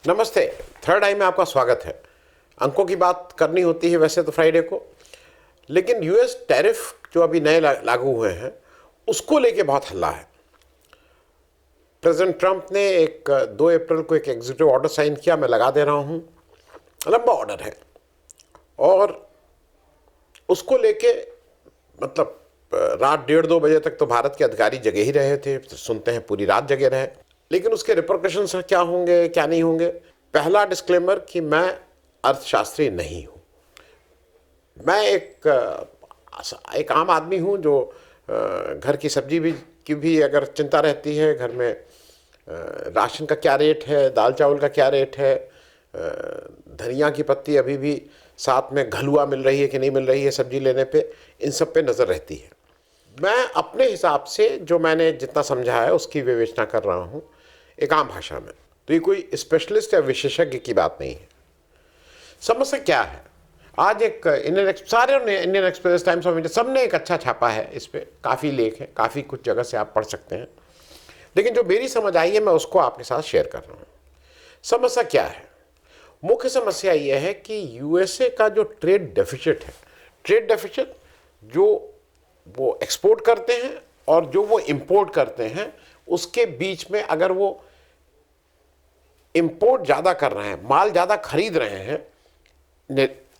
नमस्ते। थर्ड आई में आपका स्वागत है। अंकों की बात करनी होती है वैसे तो फ्राइडे को, लेकिन यूएस टैरिफ जो अभी नए लागू हुए हैं उसको लेके बहुत हल्ला है। प्रेसिडेंट ट्रंप ने 2 अप्रैल को एक एग्जीक्यूटिव ऑर्डर साइन किया, मैं लगा दे रहा हूँ, लंबा ऑर्डर है और उसको लेके मतलब रात 1:30-2 बजे तक तो भारत के अधिकारी जगे ही रहे थे, सुनते हैं पूरी रात जगे रहे। लेकिन उसके रिपरकशंस क्या होंगे क्या नहीं होंगे। पहला डिस्क्लेमर कि मैं अर्थशास्त्री नहीं हूँ, मैं एक आम आदमी हूँ जो घर की सब्जी की भी अगर चिंता रहती है, घर में राशन का क्या रेट है, दाल चावल का क्या रेट है, धनिया की पत्ती अभी भी साथ में घलुआ मिल रही है कि नहीं मिल रही है सब्जी लेने पे, इन सब पे नज़र रहती है। मैं अपने हिसाब से जो मैंने जितना समझा है उसकी विवेचना कर रहा हूँ एक आम भाषा में, तो ये कोई स्पेशलिस्ट या विशेषज्ञ की बात नहीं है। समस्या क्या है? आज एक Indian express, times of India, सब ने एक अच्छा छापा है इस पर, काफ़ी लेख हैं, काफ़ी कुछ जगह से आप पढ़ सकते हैं। लेकिन जो मेरी समझ आई है मैं उसको आपके साथ शेयर कर रहा हूँ। समस्या क्या है? मुख्य समस्या यह है कि यूएसए का जो ट्रेड डेफिसिट जो वो एक्सपोर्ट करते हैं और जो वो इंपोर्ट करते हैं, उसके बीच में अगर वो इंपोर्ट ज़्यादा कर रहे हैं, माल ज़्यादा खरीद रहे हैं,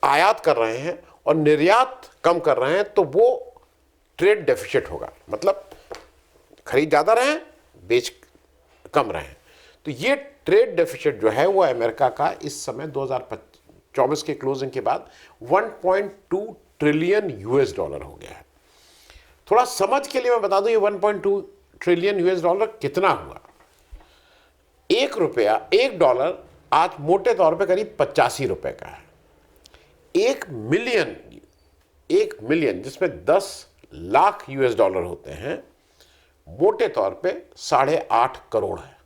आयात कर रहे हैं और निर्यात कम कर रहे हैं, तो वो ट्रेड डेफिसिट होगा। मतलब खरीद ज़्यादा रहे हैं, बेच कम रहे हैं। तो ये ट्रेड डेफिसिट जो है वो अमेरिका का इस समय 2024 के क्लोजिंग के बाद 1.2 ट्रिलियन यूएस डॉलर हो गया है। थोड़ा समझ के लिए मैं बता दूं ये 1.2 ट्रिलियन यूएस डॉलर कितना हुआ। एक डॉलर आज मोटे तौर पे करीब 85 रुपए का है। एक मिलियन जिसमें 10 लाख यूएस डॉलर होते हैं, मोटे तौर पे 8.5 करोड़ है।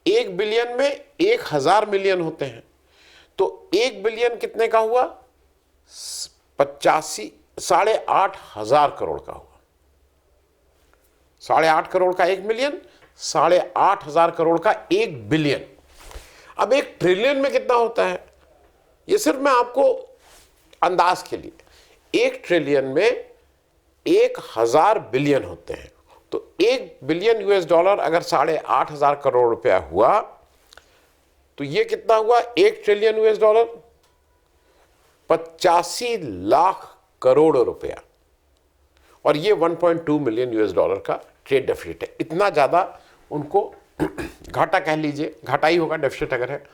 1 बिलियन में 1000 मिलियन होते हैं, तो 1 बिलियन कितने का हुआ? 8.5 हजार करोड़ का हुआ। 8.5 करोड़ का 1 मिलियन, 8.5 हजार करोड़ का 1 बिलियन। अब 1 ट्रिलियन में कितना होता है? ये सिर्फ मैं आपको अंदाज के लिए, 1 ट्रिलियन में 1000 बिलियन होते हैं, तो 1 बिलियन यूएस डॉलर अगर 8.5 हजार करोड़ रुपया हुआ, तो ये कितना हुआ? 1 trillion US dollar 85 lakh crore रुपया, और ये 1.2 मिलियन यूएस डॉलर का ट्रेड डेफिसिट है। इतना ज़्यादा उनको घाटा कह लीजिए, घाटा ही होगा डेफिसिट अगर है।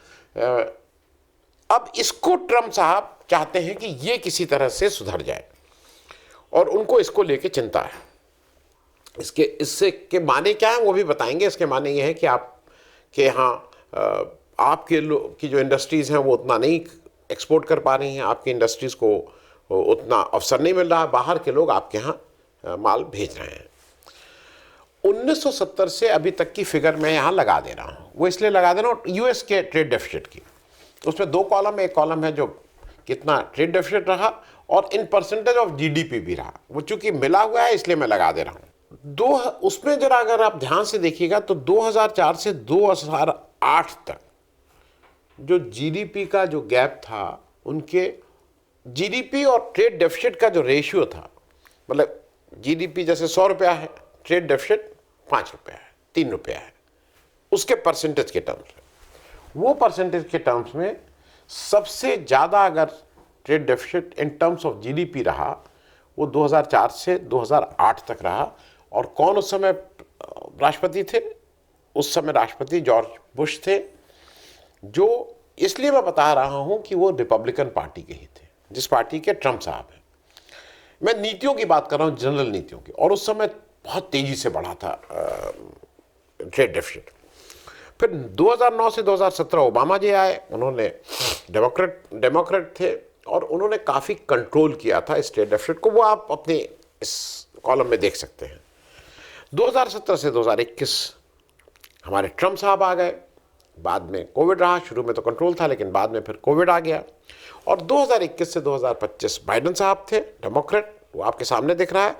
अब इसको ट्रम्प साहब चाहते हैं कि ये किसी तरह से सुधर जाए और उनको इसको लेके चिंता है। इससे के माने क्या है वो भी बताएंगे। इसके माने ये है कि आपके लोग की जो इंडस्ट्रीज़ हैं वो उतना नहीं एक्सपोर्ट कर पा रही हैं, आपकी इंडस्ट्रीज़ को उतना अवसर नहीं मिल रहा है, बाहर के लोग आपके यहाँ माल भेज रहे हैं। 1970 से अभी तक की फिगर मैं यहाँ लगा दे रहा हूँ, वो इसलिए लगा दे रहा हूँ यूएस के ट्रेड डेफिसिट की। उसमें 2 कॉलम, एक कॉलम है जो कितना ट्रेड डेफिसिट रहा और इन परसेंटेज ऑफ जीडीपी भी रहा, वो चूंकि मिला हुआ है इसलिए मैं लगा दे रहा हूँ। उसमें जरा अगर आप ध्यान से देखिएगा तो 2004 से 2008 तक जो जीडीपी का जो गैप था, उनके जीडीपी और ट्रेड डेफिसिट का जो रेशियो था, मतलब जीडीपी जैसे 100 रुपया है, ट्रेड डेफिसिट 5 रुपया है, 3 रुपया है, उसके परसेंटेज के टर्म्स में, वो परसेंटेज के टर्म्स में सबसे ज़्यादा अगर trade deficit in terms of GDP रहा वो 2004 से 2008 तक रहा। और कौन उस समय राष्ट्रपति थे? उस समय राष्ट्रपति जॉर्ज बुश थे, जो इसलिए मैं बता रहा हूं कि वो रिपब्लिकन पार्टी के ही थे, जिस पार्टी के ट्रम्प साहब हैं। मैं नीतियों की बात कर रहा हूं, जनरल नीतियों की, और उस समय बहुत तेजी से बढ़ा था ट्रेड डेफिसिट। फिर 2009 से 2017 ओबामा जी आए, उन्होंने डेमोक्रेट थे और उन्होंने काफ़ी कंट्रोल किया था इस ट्रेड डेफिसिट को, वो आप अपने इस कॉलम में देख सकते हैं। 2017 से 2021 हमारे ट्रम्प साहब आ गए, बाद में कोविड रहा, शुरू में तो कंट्रोल था लेकिन बाद में फिर कोविड आ गया, और 2021 से 2025 बाइडेन साहब थे, डेमोक्रेट, वो आपके सामने दिख रहा है।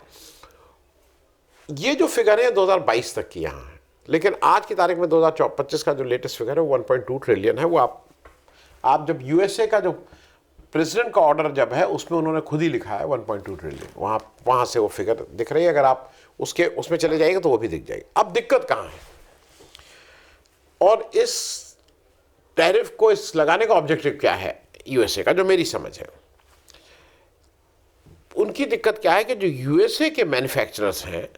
ये जो फिगर है 2022 तक की यहाँ है, लेकिन आज की तारीख में 2025 का जो लेटेस्ट फिगर है वो 1.2 ट्रिलियन है। वो आप जब यूएसए का जो प्रेसिडेंट का ऑर्डर जब है उसमें उन्होंने खुद ही लिखा है 1.2 ट्रिलियन, वहाँ से वो फिगर दिख रही है। अगर आप उसमें चले जाएंगे तो वो भी दिख जाएगी। अब दिक्कत कहाँ है और इस टैरिफ को इस लगाने का ऑब्जेक्टिव क्या है यूएसए का, जो मेरी समझ है। उनकी दिक्कत क्या है कि जो यूएसए के मैन्युफैक्चरर्स हैं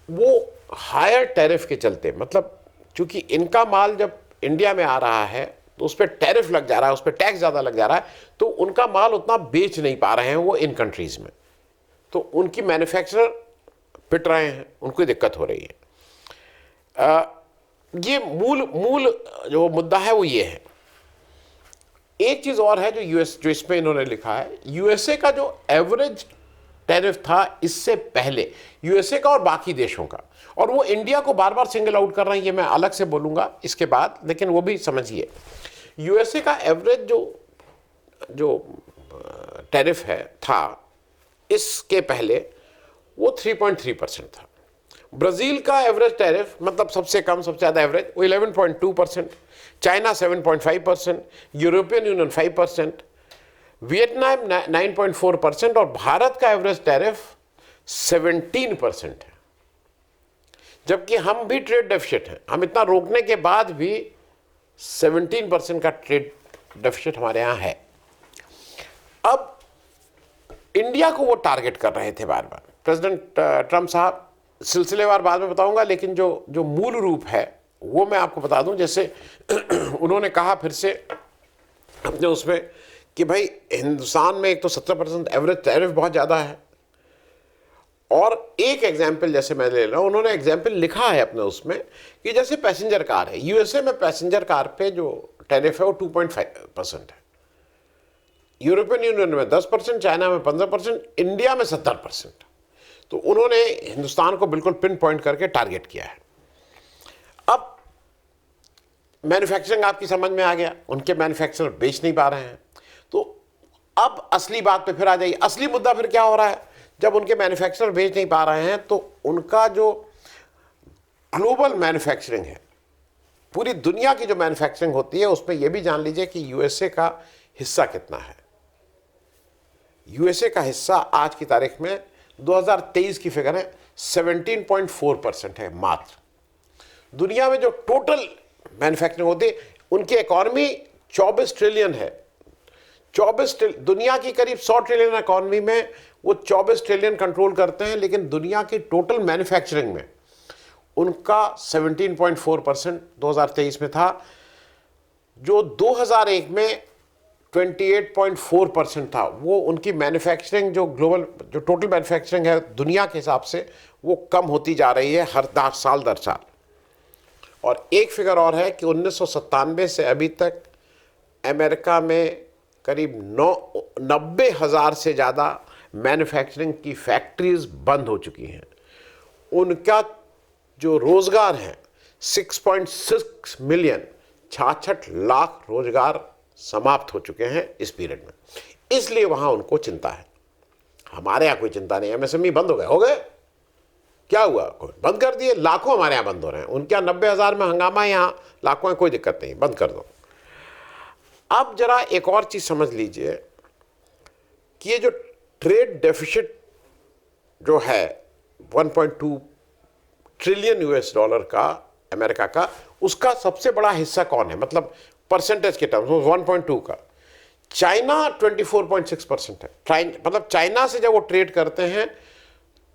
वो हायर टैरिफ के चलते, मतलब चूंकि इनका माल जब इंडिया में आ रहा है तो उस पर टैरिफ लग जा रहा है, उस पर टैक्स ज़्यादा लग जा रहा है, तो उनका माल उतना बेच नहीं पा रहे हैं वो इन कंट्रीज़ में, तो उनकी मैन्युफैक्चरर पिट रहे हैं, उनको दिक्कत हो रही है। ये मूल जो मुद्दा है वो ये है। एक चीज़ और है जो इसमें इन्होंने लिखा है, यूएसए का जो एवरेज टैरिफ था इससे पहले, यूएसए का और बाकी देशों का, और वो इंडिया को बार बार सिंगल आउट कर रहे हैं, ये मैं अलग से बोलूँगा इसके बाद, लेकिन वो भी समझिए। यूएसए का एवरेज जो टैरिफ था इसके पहले वो 3.3% था। ब्राज़ील का एवरेज टैरिफ, मतलब सबसे कम सबसे ज़्यादा एवरेज, वो 11.2%, चाइना 7.5%, यूरोपियन यूनियन 5%, वियतनाम 9.4% और भारत का एवरेज टैरिफ 17% है। जबकि हम भी ट्रेड डेफिसिट हैं, हम इतना रोकने के बाद भी 17% का ट्रेड डेफिसिट हमारे यहाँ है। अब इंडिया को वो टारगेट कर रहे थे बार बार प्रेसिडेंट ट्रम्प साहब, सिलसिलेवार बाद में बताऊंगा, लेकिन जो मूल रूप है वो मैं आपको बता दूं। जैसे उन्होंने कहा फिर से अपने उसमें कि भाई हिंदुस्तान में एक तो 17% एवरेज टैरिफ बहुत ज़्यादा है, और एक एग्जाम्पल जैसे मैं ले रहा हूँ, उन्होंने एग्जाम्पल लिखा है अपने उसमें कि जैसे पैसेंजर कार है, यूएसए में पैसेंजर कार पे जो टैरिफ है वो 2.5% है, यूरोपियन यूनियन में 10%, चाइना में 15%, इंडिया में 70%। तो उन्होंने हिंदुस्तान को बिल्कुल पिन पॉइंट करके टारगेट किया है। अब मैन्युफैक्चरिंग आपकी समझ में आ गया, उनके मैन्युफैक्चरर बेच नहीं पा रहे हैं। तो अब असली बात पे फिर आ जाइए, असली मुद्दा फिर क्या हो रहा है। जब उनके मैन्युफैक्चरर बेच नहीं पा रहे हैं तो उनका जो ग्लोबल मैन्युफैक्चरिंग है, पूरी दुनिया की जो मैन्युफैक्चरिंग होती है, उसमें यह भी जान लीजिए कि यूएसए का हिस्सा कितना है। यूएसए का हिस्सा आज की तारीख में 2023 की फिगर है 17.4% है मात्र। दुनिया में जो टोटल मैन्युफैक्चरिंग होती है, उनकी इकॉनमी 24 ट्रिलियन है। दुनिया की करीब 100 ट्रिलियन इकॉनमी में वो 24 ट्रिलियन कंट्रोल करते हैं, लेकिन दुनिया की टोटल मैन्युफैक्चरिंग में उनका 17.4% 2023 में था, जो 2001 में 28.4% था। वो उनकी मैन्युफैक्चरिंग जो ग्लोबल जो टोटल मैन्युफैक्चरिंग है दुनिया के हिसाब से वो कम होती जा रही है हर 10 साल दर साल। और एक फिगर और है कि 1997 से अभी तक अमेरिका में करीब 90,000 से ज़्यादा मैन्युफैक्चरिंग की फैक्ट्रीज बंद हो चुकी हैं। उनका जो रोज़गार है 6.6 मिलियन 66 लाख रोज़गार समाप्त हो चुके हैं इस पीरियड में, इसलिए वहाँ उनको चिंता है। हमारे यहाँ कोई चिंता नहीं। एमएसएमई बंद हो गए, क्या हुआ, कोई बंद कर दिए, लाखों हमारे यहाँ बंद हो रहे हैं। उनके यहाँ 90,000 में हंगामा, यहाँ लाखों में कोई दिक्कत नहीं, बंद कर दो। अब जरा एक और चीज़ समझ लीजिए कि ये जो ट्रेड डेफिसिट जो है 1.2 ट्रिलियन यूएस डॉलर का अमेरिका का, उसका सबसे बड़ा हिस्सा कौन है, मतलब परसेंटेज के टर्म्स में 1.2 का चाइना 24.6% है। मतलब चाइना से जब वो ट्रेड करते हैं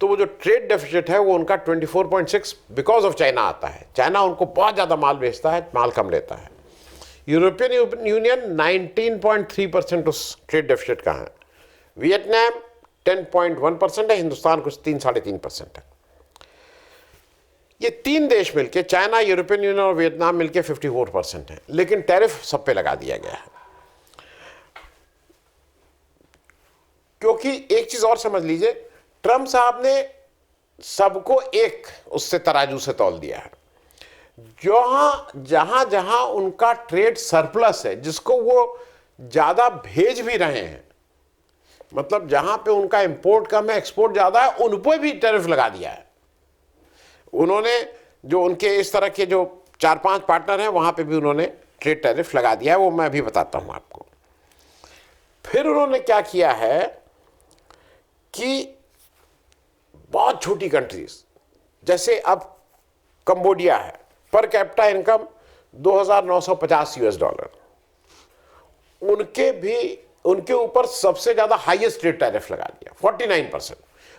तो वो जो ट्रेड डेफिसिट है वो उनका 24.6 बिकॉज ऑफ चाइना आता है। चाइना उनको बहुत ज़्यादा माल बेचता है, माल कम लेता है। यूरोपियन यूनियन 19.3% उस ट्रेड डेफिसिट का है। वियतनाम 10.1% है, हिंदुस्तान कुछ 3-3.5% है। ये तीन देश मिलके, चाइना, यूरोपियन यूनियन और वियतनाम मिलके 54% है, लेकिन टैरिफ सब पे लगा दिया गया है। क्योंकि एक चीज और समझ लीजिए, ट्रम्प साहब ने सबको एक उससे तराजू से तौल दिया है। जहां जहां उनका ट्रेड सरप्लस है, जिसको वो ज्यादा भेज भी रहे हैं, मतलब जहां पे उनका इंपोर्ट कम है एक्सपोर्ट ज्यादा है, उन पर भी टैरिफ लगा दिया है। उन्होंने जो उनके इस तरह के जो 4-5 पार्टनर हैं वहाँ पे भी उन्होंने ट्रेड टैरिफ लगा दिया है, वो मैं अभी बताता हूँ आपको। फिर उन्होंने क्या किया है कि बहुत छोटी कंट्रीज जैसे अब कंबोडिया है, पर कैपिटा इनकम $2,950, उनके ऊपर सबसे ज़्यादा हाईएस्ट ट्रेड टैरिफ लगा दिया 49%।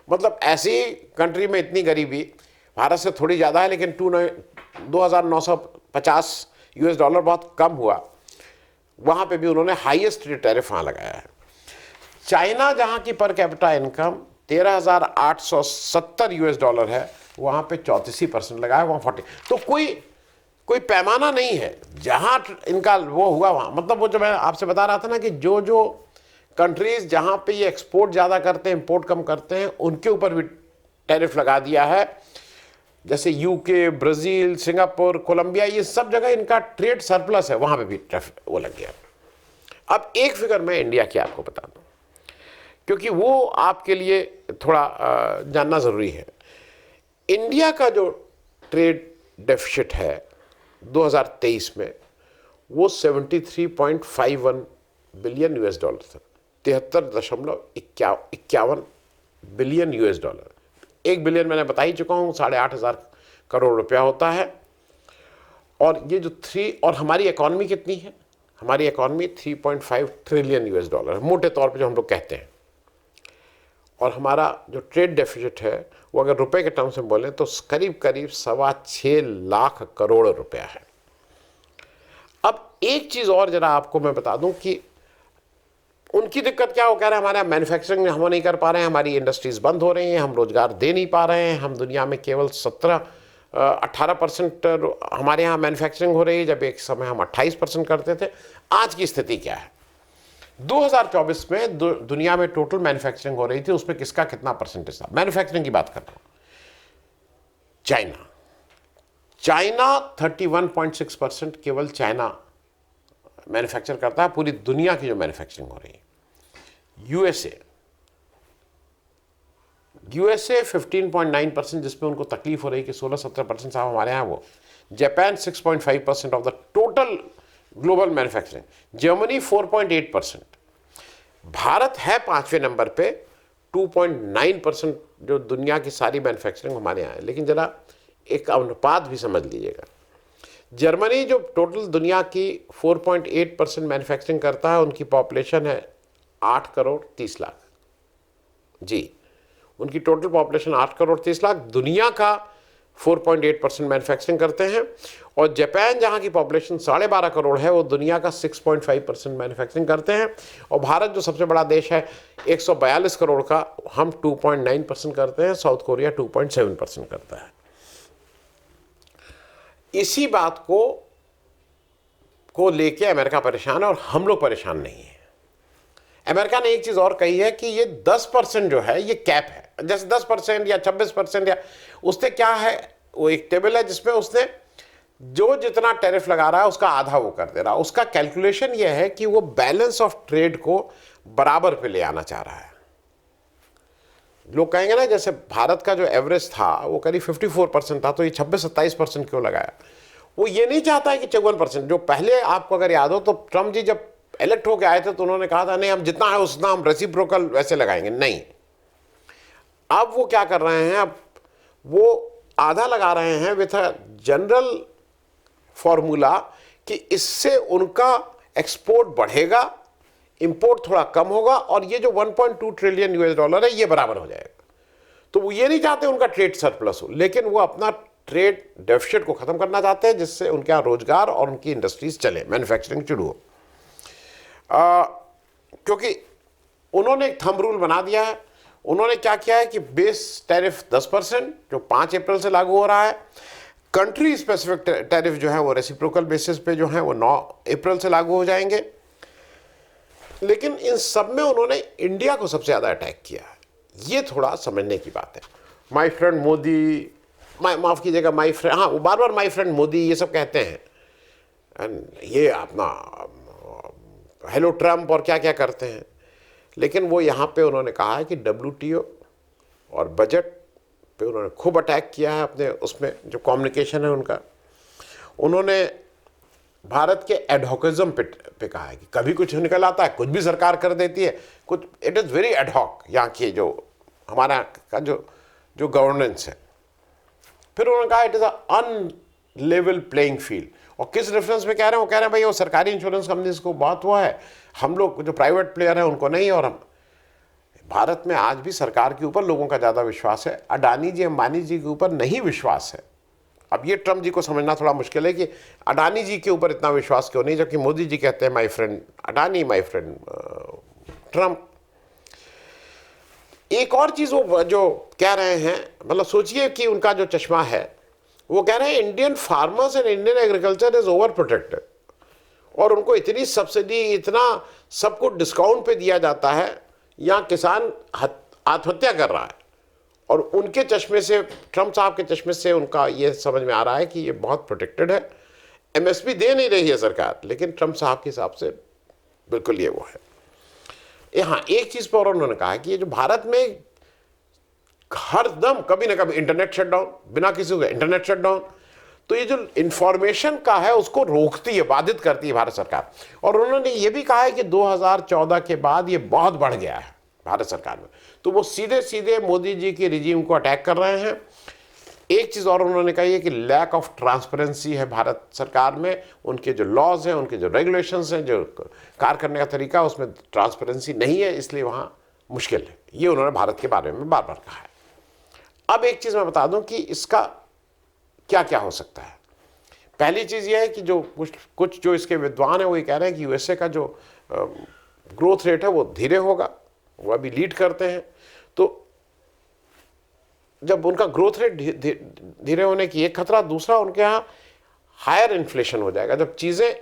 मतलब ऐसी कंट्री में इतनी गरीबी, भारत से थोड़ी ज़्यादा है लेकिन $2,950 बहुत कम हुआ, वहाँ पे भी उन्होंने हाईएस्ट ट्रेड टैरिफ वहाँ लगाया है। चाइना जहाँ की पर कैपिटा इनकम $13,870 है, वहाँ पे 34% लगाया, वहाँ 40। तो कोई पैमाना नहीं है जहाँ इनका वो हुआ वहाँ। मतलब वो जो मैं आपसे बता रहा था ना कि जो कंट्रीज जहाँ पे ये एक्सपोर्ट ज़्यादा करते हैं, इंपोर्ट कम करते हैं, उनके ऊपर भी टैरिफ लगा दिया है। जैसे यूके, ब्राज़ील, सिंगापुर, कोलंबिया, ये सब जगह इनका ट्रेड सरप्लस है, वहाँ पे भी वो लग गया। अब एक फिगर मैं इंडिया की आपको बता दूँ, क्योंकि वो आपके लिए थोड़ा जानना ज़रूरी है। इंडिया का जो ट्रेड डेफिसिट है 2023 में वो $73.51 बिलियन था, $73.51 बिलियन। 1 बिलियन मैंने बता ही चुका हूँ, 8,500 करोड़ रुपया होता है। और ये जो और हमारी इकॉनमी कितनी है, हमारी इकॉनमी $3.5 ट्रिलियन है, मोटे तौर पे जो हम लोग कहते हैं। और हमारा जो ट्रेड डेफिसिट है वो अगर रुपए के टर्म्स में बोलें तो करीब 6.25 लाख करोड़ रुपया है। अब एक चीज़ और जरा आपको मैं बता दूं कि उनकी दिक्कत क्या हो, कह रहे हैं हमारे यहाँ मैन्युफैक्चरिंग हम नहीं कर पा रहे हैं, हमारी इंडस्ट्रीज़ बंद हो रही हैं, हम रोज़गार दे नहीं पा रहे हैं, हम दुनिया में केवल 18% हमारे यहाँ मैन्युफैक्चरिंग हो रही है, जब एक समय हम 28% करते थे। आज की स्थिति क्या है? 2024 में दुनिया में टोटल मैन्युफैक्चरिंग हो रही थी, उसमें किसका कितना परसेंटेज था? मैन्युफैक्चरिंग की बात कर रहा हूँ। चाइना 31.6% केवल चाइना मैन्युफैक्चर करता है, पूरी दुनिया की जो मैन्युफैक्चरिंग हो रही है। यूएसए 15.9%, जिसमें उनको तकलीफ हो रही है कि 16-17% साहब हमारे यहाँ वो। Japan 6.5% of the total global manufacturing. Germany 4.8%। Bharat है 5वें नंबर पे, 2.9% जो दुनिया की सारी मैन्युफैक्चरिंग हमारे यहाँ है। लेकिन जरा एक अनुपात भी समझ लीजिएगा, जर्मनी जो टोटल दुनिया की 4.8% मैन्युफैक्चरिंग करता है, उनकी पॉपुलेशन है 8,30,00,000 जी। उनकी टोटल पॉपुलेशन 8,30,00,000, दुनिया का 4.8% मैन्युफैक्चरिंग करते हैं। और जापान जहाँ की पॉपुलेशन 12.5 करोड़ है, वो दुनिया का 6.5% मैन्युफैक्चरिंग करते हैं। और भारत जो सबसे बड़ा देश है 142 करोड़ का, हम 2.9% करते हैं। साउथ कोरिया 2.7% करता है। इसी बात को लेके अमेरिका परेशान है और हम लोग परेशान नहीं है। अमेरिका ने एक चीज़ और कही है कि ये 10% जो है ये कैप है, जैसे 10% या 26% या उससे क्या है, वो एक टेबल है जिसमें उसने जो जितना टैरिफ लगा रहा है उसका आधा वो कर दे रहा है। उसका कैलकुलेशन ये है कि वो बैलेंस ऑफ ट्रेड को बराबर पे ले आना चाह रहा है। लोग कहेंगे ना, जैसे भारत का जो एवरेज था वो करीब 54% था, तो ये 26-27% क्यों लगाया? वो ये नहीं चाहता है कि 54%, जो पहले आपको अगर याद हो तो ट्रम्प जी जब इलेक्ट होकर आए थे तो उन्होंने कहा था नहीं हम जितना है उतना हम रेसिप्रोकल वैसे लगाएंगे। नहीं, अब वो क्या कर रहे हैं, अब वो आधा लगा रहे हैं विथ अ जनरल फॉर्मूला कि इससे उनका एक्सपोर्ट बढ़ेगा, इंपोर्ट थोड़ा कम होगा, और ये जो 1.2 ट्रिलियन US$ है ये बराबर हो जाएगा। तो वो ये नहीं चाहते उनका ट्रेड सरप्लस हो, लेकिन वो अपना ट्रेड डेफिसिट को खत्म करना चाहते हैं, जिससे उनके यहाँ रोजगार और उनकी इंडस्ट्रीज चले, मैन्युफैक्चरिंग शुरू हो। क्योंकि उन्होंने एक थंब रूल बना दिया है। उन्होंने क्या किया है कि बेस टैरिफ 10% जो 5 अप्रैल से लागू हो रहा है, कंट्री स्पेसिफिक टैरिफ जो है वो रेसिप्रोकल बेसिस पे जो है वो 9 अप्रैल से लागू हो जाएंगे। लेकिन इन सब में उन्होंने इंडिया को सबसे ज़्यादा अटैक किया है। ये थोड़ा समझने की बात है। माय फ्रेंड मोदी, माफ़ कीजिएगा, माय फ्रेंड, हाँ वो बार बार माय फ्रेंड मोदी ये सब कहते हैं, एंड ये अपना हेलो ट्रम्प और क्या क्या करते हैं। लेकिन वो यहाँ पे उन्होंने कहा है कि WTO और बजट पे उन्होंने खूब अटैक किया है अपने उसमें जो कम्युनिकेशन है उनका। उन्होंने भारत के एडहॉकिज्म पे कहा है कि कभी कुछ निकल आता है, कुछ भी सरकार कर देती है, कुछ इट इज़ वेरी एडहॉक यहाँ की जो हमारा का जो जो गवर्नेंस है। फिर उन्होंने कहा इट इज़ अनलेवल प्लेइंग फील्ड। और किस रेफरेंस में कह रहे हैं? वो कह रहे हैं भाई वो सरकारी इंश्योरेंस कंपनीज को बहुत हुआ है, हम लोग जो प्राइवेट प्लेयर हैं उनको नहीं। और हम भारत में आज भी सरकार के ऊपर लोगों का ज़्यादा विश्वास है, अडानी जी अंबानी जी के ऊपर नहीं विश्वास है। अब ये ट्रम्प जी को समझना थोड़ा मुश्किल है कि अडानी जी के ऊपर इतना विश्वास क्यों नहीं, जबकि मोदी जी कहते हैं my friend Adani, my friend Trump. एक और चीज़ वो जो कह रहे हैं, मतलब सोचिए कि उनका जो चश्मा है, वो कह रहे हैं Indian farmers and Indian agriculture is over protected. और उनको इतनी सब्सिडी, इतना सब कुछ डिस्काउंट पे दिया जाता है, यहाँ किसान आत्महत्या कर रहा है। और उनके चश्मे से, ट्रम्प साहब के चश्मे से उनका ये समझ में आ रहा है कि ये बहुत प्रोटेक्टेड है। एमएसपी दे नहीं रही है सरकार, लेकिन ट्रम्प साहब के हिसाब से बिल्कुल ये वो है। हाँ, एक चीज़ पर और उन्होंने कहा है कि ये जो भारत में हर दम कभी ना कभी इंटरनेट शटडाउन, बिना किसी को इंटरनेट शटडाउन, तो ये जो इंफॉर्मेशन का है उसको रोकती है, बाधित करती है भारत सरकार। और उन्होंने ये भी कहा है कि 2014 के बाद ये बहुत बढ़ गया है भारत सरकार में, तो वो सीधे सीधे मोदी जी के रिजीम को अटैक कर रहे हैं। एक चीज़ और उन्होंने कही है कि लैक ऑफ ट्रांसपेरेंसी है भारत सरकार में, उनके जो लॉज हैं, उनके जो रेगुलेशंस हैं, जो कार्य करने का तरीका, उसमें ट्रांसपेरेंसी नहीं है, इसलिए वहाँ मुश्किल है। ये उन्होंने भारत के बारे में बार बार कहा है। अब एक चीज़ मैं बता दूं कि इसका क्या क्या हो सकता है। पहली चीज़ ये है कि जो कुछ जो इसके विद्वान हैं वो ये कह रहे हैं कि यूएसए का जो ग्रोथ रेट है वो धीरे होगा, वो अभी लीड करते हैं। तो जब उनका ग्रोथ रेट धीरे होने की एक खतरा, दूसरा उनके यहाँ हायर इन्फ्लेशन हो जाएगा। जब चीज़ें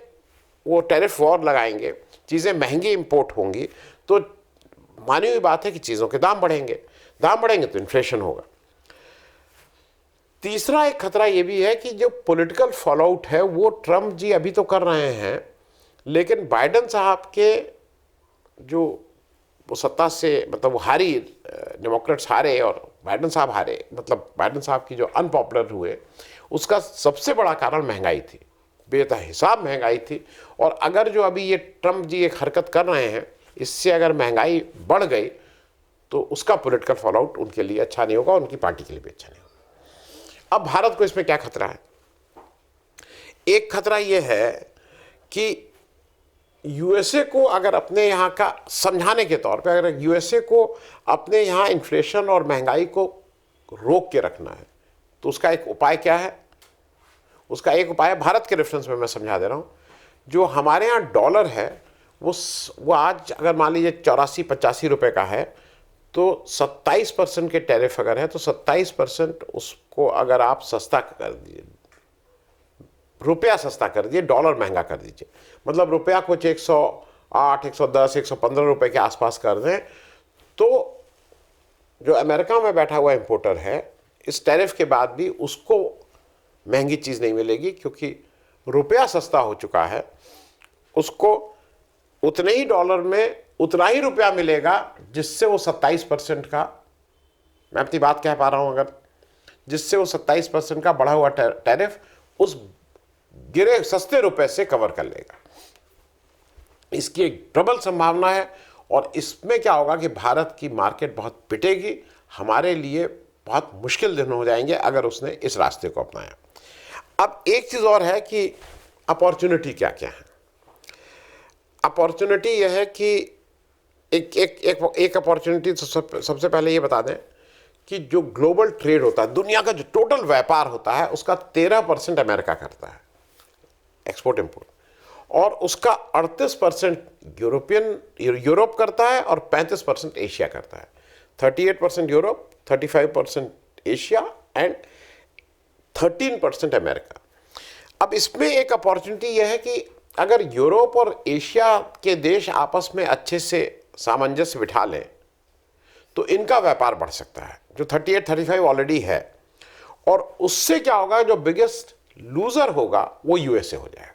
वो टैरिफ वॉर लगाएंगे, चीज़ें महंगी इंपोर्ट होंगी, तो मानी हुई बात है कि चीज़ों के दाम बढ़ेंगे, दाम बढ़ेंगे तो इन्फ्लेशन होगा। तीसरा एक खतरा ये भी है कि जो पॉलिटिकल फॉलोआउट है वो ट्रम्प जी अभी तो कर रहे हैं, लेकिन बाइडेन साहब के जो वो सत्ता से, मतलब वो हारी, डेमोक्रेट्स हारे और बाइडेन साहब हारे, मतलब बाइडेन साहब की जो अनपॉपुलर हुए, उसका सबसे बड़ा कारण महंगाई थी, बेहिसाब महंगाई थी। और अगर जो अभी ये ट्रम्प जी एक हरकत कर रहे हैं, इससे अगर महंगाई बढ़ गई तो उसका पॉलिटिकल फॉलोआउट उनके लिए अच्छा नहीं होगा, उनकी पार्टी के लिए भी अच्छा नहीं होगा। अब भारत को इसमें क्या खतरा है? एक खतरा यह है कि यूएसए को अगर अपने यहाँ का समझाने के तौर पे, अगर यूएसए को अपने यहाँ इन्फ्लेशन और महंगाई को रोक के रखना है, तो उसका एक उपाय क्या है? उसका एक उपाय भारत के रेफरेंस में मैं समझा दे रहा हूँ। जो हमारे यहाँ डॉलर है वो आज अगर मान लीजिए 84-85 रुपये का है, तो 27% के टैरिफ अगर है तो 27% उसको अगर आप सस्ता कर दीजिए, रुपया सस्ता कर दीजिए, डॉलर महंगा कर दीजिए, मतलब रुपया कुछ 108, 110, 115 रुपये के आसपास कर दें, तो जो अमेरिका में बैठा हुआ इंपोर्टर है, इस टैरिफ के बाद भी उसको महंगी चीज़ नहीं मिलेगी, क्योंकि रुपया सस्ता हो चुका है। उसको उतने ही डॉलर में उतना ही रुपया मिलेगा जिससे वो 27% का, मैं अपनी बात कह पा रहा हूं, अगर जिससे वो 27% का बढ़ा हुआ टैरिफ उस गिरे सस्ते रुपए से कवर कर लेगा। इसकी एक प्रबल संभावना है। और इसमें क्या होगा कि भारत की मार्केट बहुत पिटेगी, हमारे लिए बहुत मुश्किल दिन हो जाएंगे अगर उसने इस रास्ते को अपनाया। अब एक चीज़ और है कि अपॉर्चुनिटी क्या क्या है। अपॉर्चुनिटी यह है कि एक अपॉर्चुनिटी तो सबसे पहले ये बता दें कि जो ग्लोबल ट्रेड होता है, दुनिया का जो टोटल व्यापार होता है, उसका 13% अमेरिका करता है एक्सपोर्ट इंपोर्ट, और उसका 38% यूरोप करता है और 35% एशिया करता है। 38% यूरोप, 35% एशिया एंड 13% अमेरिका। अब इसमें एक अपॉर्चुनिटी यह है कि अगर यूरोप और एशिया के देश आपस में अच्छे से सामंजस्य बिठा लें तो इनका व्यापार बढ़ सकता है, जो 38-35 ऑलरेडी है। और उससे क्या होगा, जो बिगेस्ट लूजर होगा वो यूएसए हो जाएगा।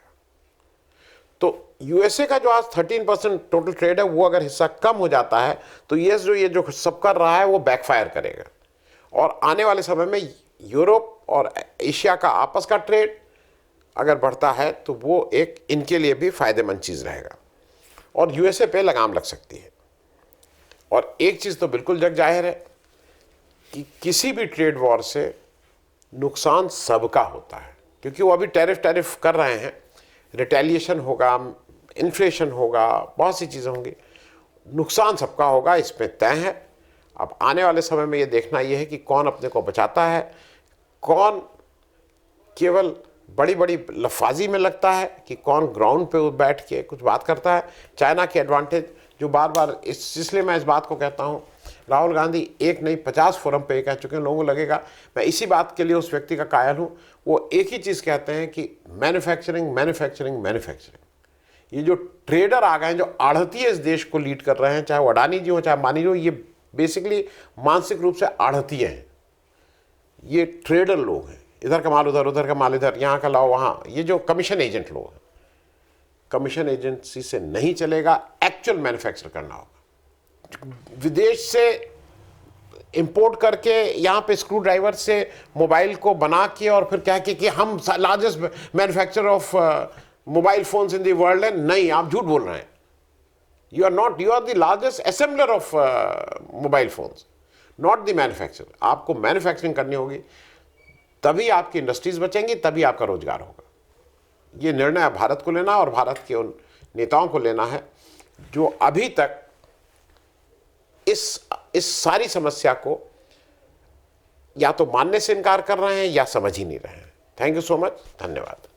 तो यूएसए का जो आज 13% टोटल ट्रेड है, वो अगर हिस्सा कम हो जाता है तो ये जो सब कर रहा है वो बैकफायर करेगा। और आने वाले समय में यूरोप और एशिया का आपस का ट्रेड अगर बढ़ता है तो वो एक इनके लिए भी फायदेमंद चीज़ रहेगा और यूएसए पे लगाम लग सकती है। और एक चीज़ तो बिल्कुल जग जाहिर है कि किसी भी ट्रेड वॉर से नुकसान सबका होता है, क्योंकि वो अभी टैरिफ कर रहे हैं, रिटेलिएशन होगा, इन्फ्लेशन होगा, बहुत सी चीज़ें होंगी, नुकसान सबका होगा, इसमें तय है। अब आने वाले समय में ये देखना ये है कि कौन अपने को बचाता है, कौन केवल बड़ी बड़ी लफाजी में लगता है, कि कौन ग्राउंड पे बैठ के कुछ बात करता है। चाइना के एडवांटेज जो बार बार इसलिए मैं इस बात को कहता हूँ, राहुल गांधी एक नहीं 50 फोरम पे कह चुके हैं, लोगों को लगेगा मैं इसी बात के लिए उस व्यक्ति का कायल हूँ। वो एक ही चीज़ कहते हैं कि मैन्युफैक्चरिंग मैन्युफैक्चरिंग मैन्युफैक्चरिंग। ये जो ट्रेडर आ गए हैं, जो आढ़ती इस देश को लीड कर रहे हैं, चाहे वो अडानी जी हो चाहे अंबानी जी हो, ये बेसिकली मानसिक रूप से आढ़तीय हैं, ये ट्रेडर लोग हैं। इधर का माल उधर, उधर का माल इधर, यहाँ का लाओ वहाँ, ये जो कमीशन एजेंट लोग हैं। कमीशन एजेंसी से नहीं चलेगा, एक्चुअल मैन्युफैक्चर करना होगा। विदेश से इंपोर्ट करके यहाँ पे स्क्रू ड्राइवर से मोबाइल को बना के और फिर कह के कि हम largest manufacturer of mobile phones in the world है, नहीं, आप झूठ बोल रहे हैं। You are not, you are the largest assembler of mobile phones, not the manufacturer. आपको मैन्युफैक्चरिंग करनी होगी, तभी आपकी इंडस्ट्रीज बचेंगी, तभी आपका रोजगार होगा। ये निर्णय भारत को लेना और भारत के उन नेताओं को लेना है जो अभी तक इस सारी समस्या को या तो मानने से इनकार कर रहे हैं या समझ ही नहीं रहे हैं। थैंक यू सो मच, धन्यवाद।